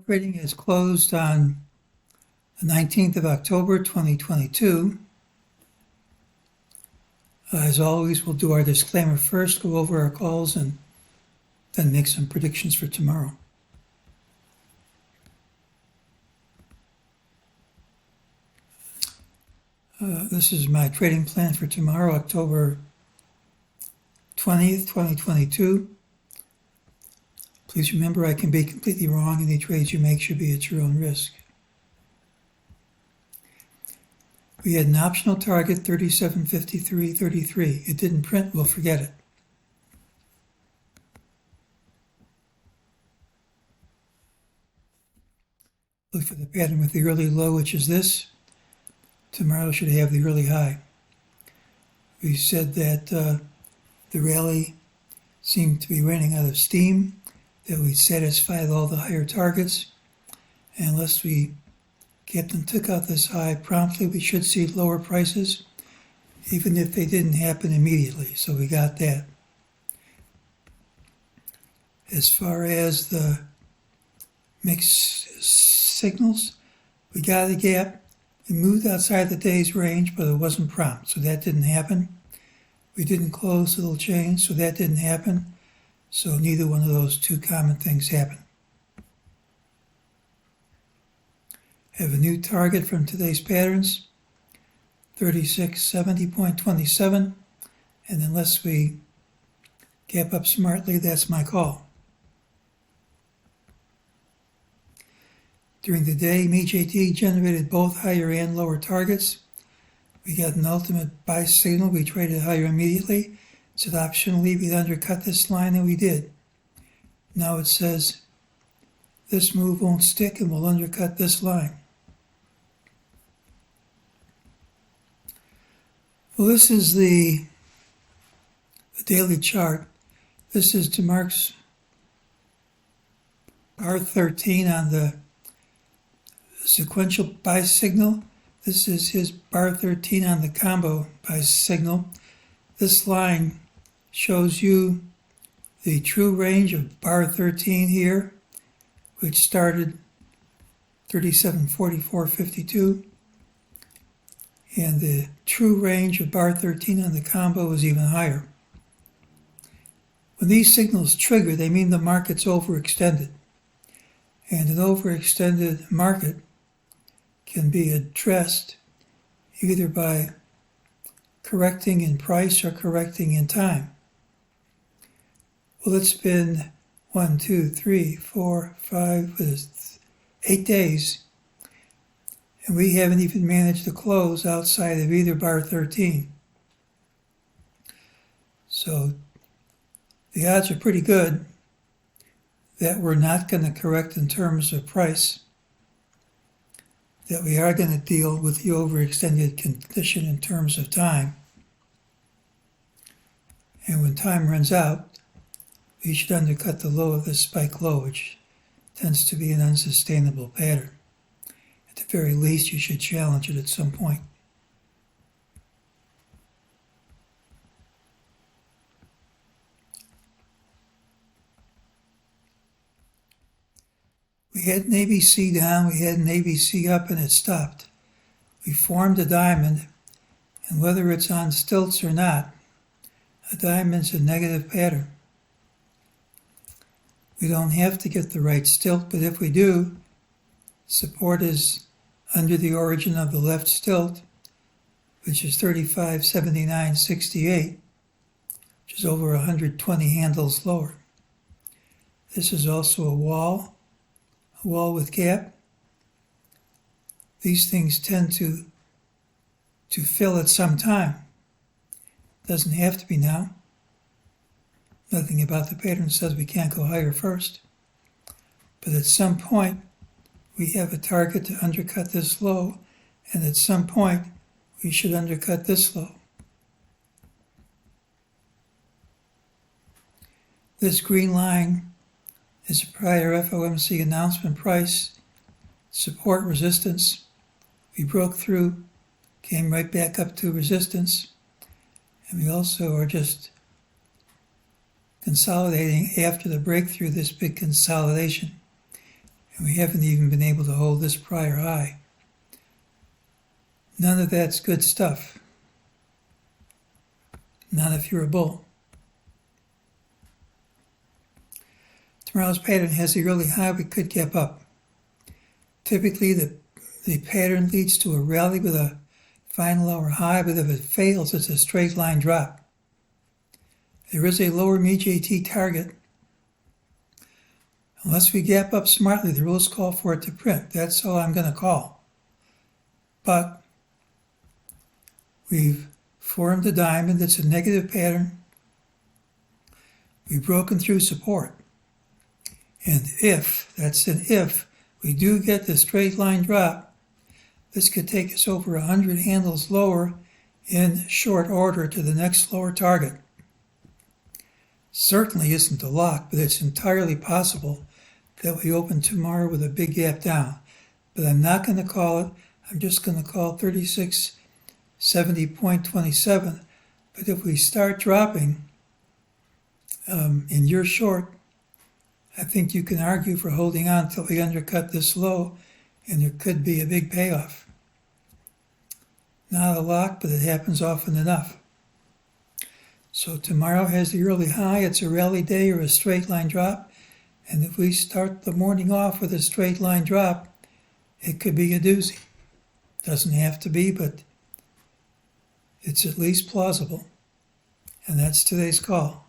Trading is closed on the 19th of October, 2022. As always, we'll do our disclaimer first, go over our calls, and then make some predictions for tomorrow. This is my trading plan for tomorrow, October 20th, 2022. Please remember, I can be completely wrong. Any trades you make should be at your own risk. We had an optional target, 37.53.33. It didn't print, we'll forget it. Look for the pattern with the early low, which is this. Tomorrow should have the early high. We said that the rally seemed to be running out of steam, that we'd satisfied all the higher targets. And unless we kept and took out this high promptly, we should see lower prices, even if they didn't happen immediately. So we got that. As far as the mixed signals, we got a gap. We moved outside the day's range, but it wasn't prompt, so that didn't happen. We didn't close the little change, so that didn't happen. So neither one of those two common things happened. Have a new target from today's patterns, 3670.27, and unless we gap up smartly, that's my call. During the day, MEJT generated both higher and lower targets. We got an ultimate buy signal. We traded higher immediately. It said optionally we'd undercut this line, and we did. Now it says this move won't stick and we'll undercut this line. Well, this is the daily chart. This is DeMarc's R13 on the sequential buy signal. This is his bar 13 on the combo buy signal. This line shows you the true range of bar 13 here, which started 37.44.52, and the true range of bar 13 on the combo is even higher. When these signals trigger, they mean the market's overextended, and an overextended market can be addressed either by correcting in price or correcting in time. Well, it's been 8 days, and we haven't even managed to close outside of either bar 13. So the odds are pretty good that we're not going to correct in terms of price, that we are going to deal with the overextended condition in terms of time. And when time runs out, we should undercut the low of this spike low, which tends to be an unsustainable pattern. At the very least, you should challenge it at some point. We had an ABC down, we had an ABC up, and it stopped. We formed a diamond, and whether it's on stilts or not, a diamond's a negative pattern. We don't have to get the right stilt, but if we do, support is under the origin of the left stilt, which is 35.79.68, which is over 120 handles lower. This is also a wall with gap. These things tend to fill at some time. Doesn't have to be now. Nothing about the pattern says we can't go higher first. But at some point, we have a target to undercut this low, and at some point, we should undercut this low. This green line is a prior FOMC announcement price, support resistance. We broke through, came right back up to resistance, and we also are just consolidating after the breakthrough, this big consolidation. And we haven't even been able to hold this prior high. None of that's good stuff. Not if you're a bull. Tomorrow's pattern has the early high we could gap up. Typically, the pattern leads to a rally with a final hour high, but if it fails, it's a straight line drop. There is a lower MEJT target. Unless we gap up smartly, the rules call for it to print. That's all I'm going to call. But we've formed a diamond that's a negative pattern. We've broken through support. And if, that's an if, we do get the straight line drop, this could take us over 100 handles lower in short order to the next lower target. Certainly isn't a lock, but it's entirely possible that we open tomorrow with a big gap down. But I'm not going to call it. I'm just going to call 3670.27. But if we start dropping and you're short, I think you can argue for holding on until we undercut this low, and there could be a big payoff. Not a lock, but it happens often enough. So tomorrow has the early high. It's a rally day or a straight line drop. And if we start the morning off with a straight line drop, it could be a doozy. Doesn't have to be, but it's at least plausible. And that's today's call.